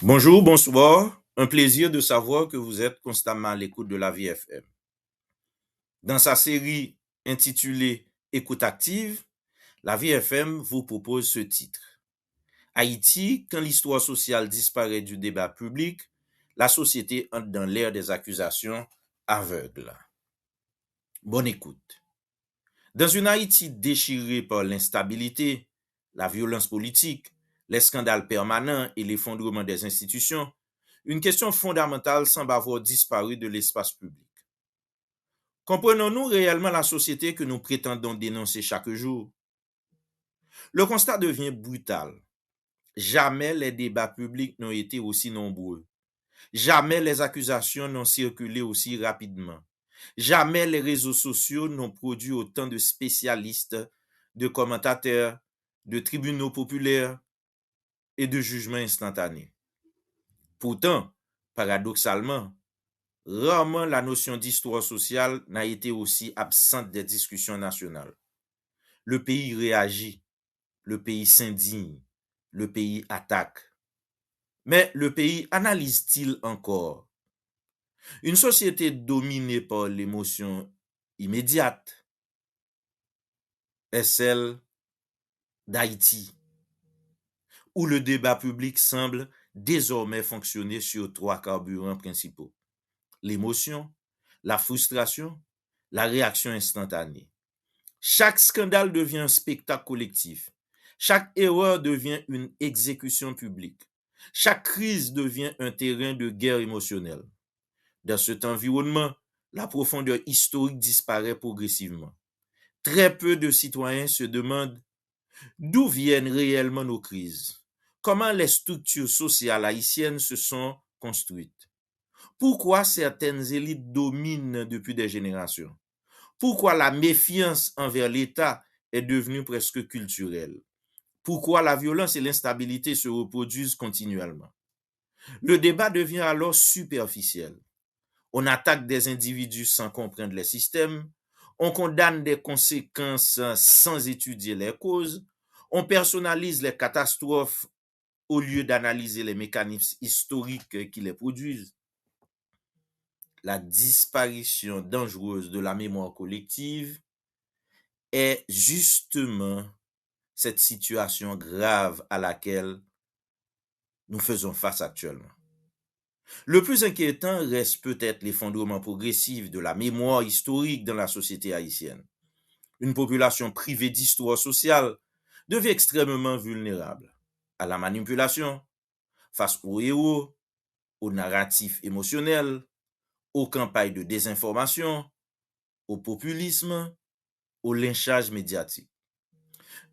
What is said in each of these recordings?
Bonjour, bonsoir. Un plaisir de savoir que vous êtes constamment à l'écoute de la vie FM. Dans sa série intitulée Écoute active, la vie FM vous propose ce titre. Haïti, quand l'histoire sociale disparaît du débat public, la société entre dans l'ère des accusations aveugles. Bonne écoute. Dans une Haïti déchirée par l'instabilité, la violence politique, les scandales permanents et l'effondrement des institutions, une question fondamentale semble avoir disparu de l'espace public. Comprenons-nous réellement la société que nous prétendons dénoncer chaque jour? Le constat devient brutal. Jamais les débats publics n'ont été aussi nombreux. Jamais les accusations n'ont circulé aussi rapidement. Jamais les réseaux sociaux n'ont produit autant de spécialistes, de commentateurs, de tribunaux populaires et de jugements instantanés. Pourtant, paradoxalement, rarement la notion d'histoire sociale n'a été aussi absente des discussions nationales. Le pays réagit, le pays s'indigne, le pays attaque. Mais le pays analyse-t-il encore? Une société dominée par l'émotion immédiate est celle d'Haïti, où le débat public semble désormais fonctionner sur trois carburants principaux: l'émotion, la frustration, la réaction instantanée. Chaque scandale devient un spectacle collectif. Chaque erreur devient une exécution publique. Chaque crise devient un terrain de guerre émotionnelle. Dans cet environnement, la profondeur historique disparaît progressivement. Très peu de citoyens se demandent d'où viennent réellement nos crises, comment les structures sociales haïtiennes se sont construites, pourquoi certaines élites dominent depuis des générations, pourquoi la méfiance envers l'État est devenue presque culturelle, pourquoi la violence et l'instabilité se reproduisent continuellement. Le débat devient alors superficiel. On attaque des individus sans comprendre les systèmes, on condamne des conséquences sans étudier les causes, on personnalise les catastrophes au lieu d'analyser les mécanismes historiques qui les produisent. La disparition dangereuse de la mémoire collective est justement cette situation grave à laquelle nous faisons face actuellement. Le plus inquiétant reste peut-être l'effondrement progressif de la mémoire historique dans la société haïtienne. Une population privée d'histoire sociale devient extrêmement vulnérable à la manipulation, face aux héros, aux narratifs émotionnels, aux campagnes de désinformation, au populisme, au lynchage médiatique.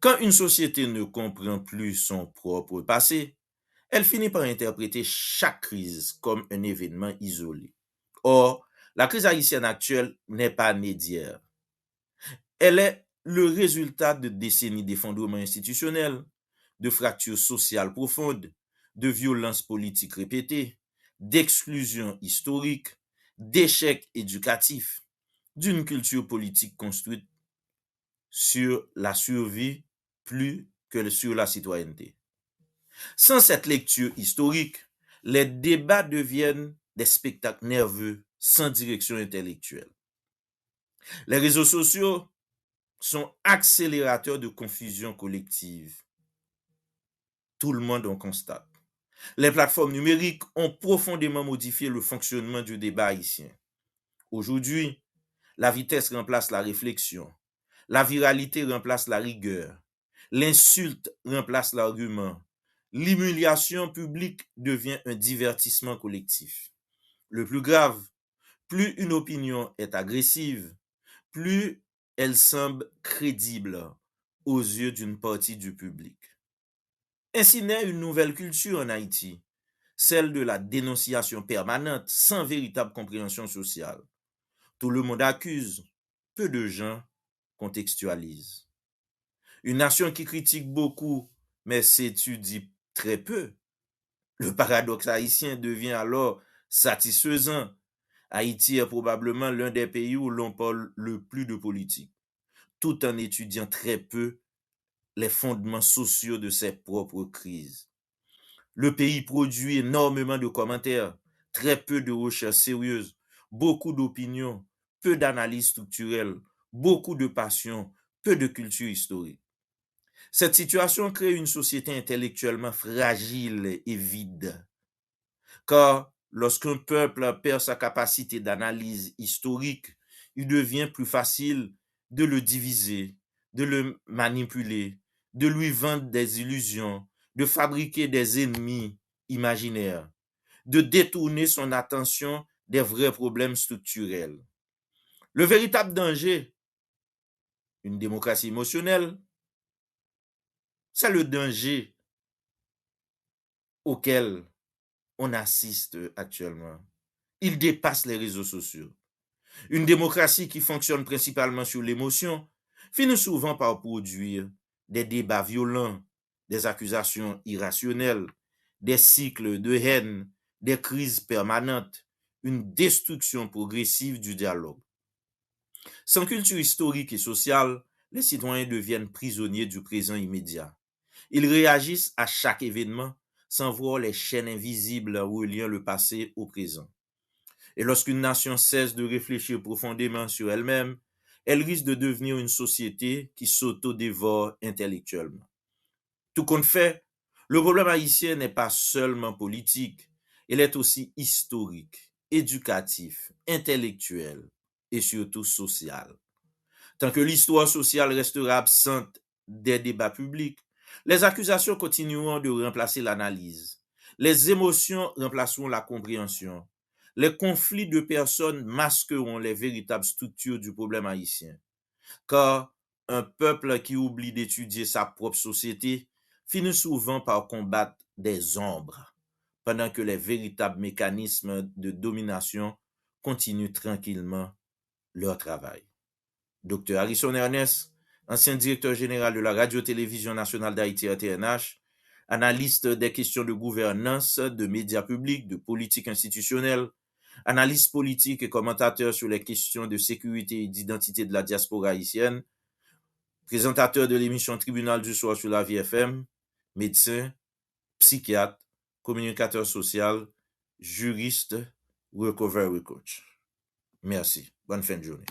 Quand une société ne comprend plus son propre passé, elle finit par interpréter chaque crise comme un événement isolé. Or, la crise haïtienne actuelle n'est pas née d'hier. Elle est le résultat de décennies d'effondrement institutionnel, de fractures sociales profondes, de violences politiques répétées, d'exclusion historique, d'échecs éducatifs, d'une culture politique construite sur la survie plus que sur la citoyenneté. Sans cette lecture historique, les débats deviennent des spectacles nerveux sans direction intellectuelle. Les réseaux sociaux sont accélérateurs de confusion collective. Tout le monde en constate. Les plateformes numériques ont profondément modifié le fonctionnement du débat haïtien. Aujourd'hui, la vitesse remplace la réflexion, la viralité remplace la rigueur, l'insulte remplace l'argument, l'humiliation publique devient un divertissement collectif. Le plus grave, plus une opinion est agressive, plus elle semble crédible aux yeux d'une partie du public. Ainsi naît une nouvelle culture en Haïti, celle de la dénonciation permanente sans véritable compréhension sociale. Tout le monde accuse, peu de gens contextualisent. Une nation qui critique beaucoup, mais s'étudie très peu. Le paradoxe haïtien devient alors satisfaisant. Haïti est probablement l'un des pays où l'on parle le plus de politique, tout en étudiant très peu les fondements sociaux de ses propres crises. Le pays produit énormément de commentaires, très peu de recherches sérieuses, beaucoup d'opinions, peu d'analyses structurelles, beaucoup de passion, peu de culture historique. Cette situation crée une société intellectuellement fragile et vide. Car lorsqu'un peuple perd sa capacité d'analyse historique, il devient plus facile de le diviser, de le manipuler, de lui vendre des illusions, de fabriquer des ennemis imaginaires, de détourner son attention des vrais problèmes structurels. Le véritable danger, une démocratie émotionnelle, c'est le danger auquel on assiste actuellement. Il dépasse les réseaux sociaux. Une démocratie qui fonctionne principalement sur l'émotion finit souvent par produire des débats violents, des accusations irrationnelles, des cycles de haine, des crises permanentes, une destruction progressive du dialogue. Sans culture historique et sociale, les citoyens deviennent prisonniers du présent immédiat. Ils réagissent à chaque événement sans voir les chaînes invisibles reliant le passé au présent. Et lorsqu'une nation cesse de réfléchir profondément sur elle-même, elle risque de devenir une société qui s'auto-dévore intellectuellement. Tout compte fait, le problème haïtien n'est pas seulement politique, il est aussi historique, éducatif, intellectuel et surtout social. Tant que l'histoire sociale restera absente des débats publics, les accusations continueront de remplacer l'analyse. Les émotions remplaceront la compréhension. Les conflits de personnes masqueront les véritables structures du problème haïtien. Car un peuple qui oublie d'étudier sa propre société finit souvent par combattre des ombres, pendant que les véritables mécanismes de domination continuent tranquillement leur travail. Dr Harrison Ernest, ancien directeur général de la Radio-Télévision nationale d'Haïti RTNH, analyste des questions de gouvernance, de médias publics, de politique institutionnelle, analyste politique et commentateur sur les questions de sécurité et d'identité de la diaspora haïtienne, présentateur de l'émission Tribunal du soir sur la VFM, médecin, psychiatre, communicateur social, juriste, recovery coach. Merci. Bonne fin de journée.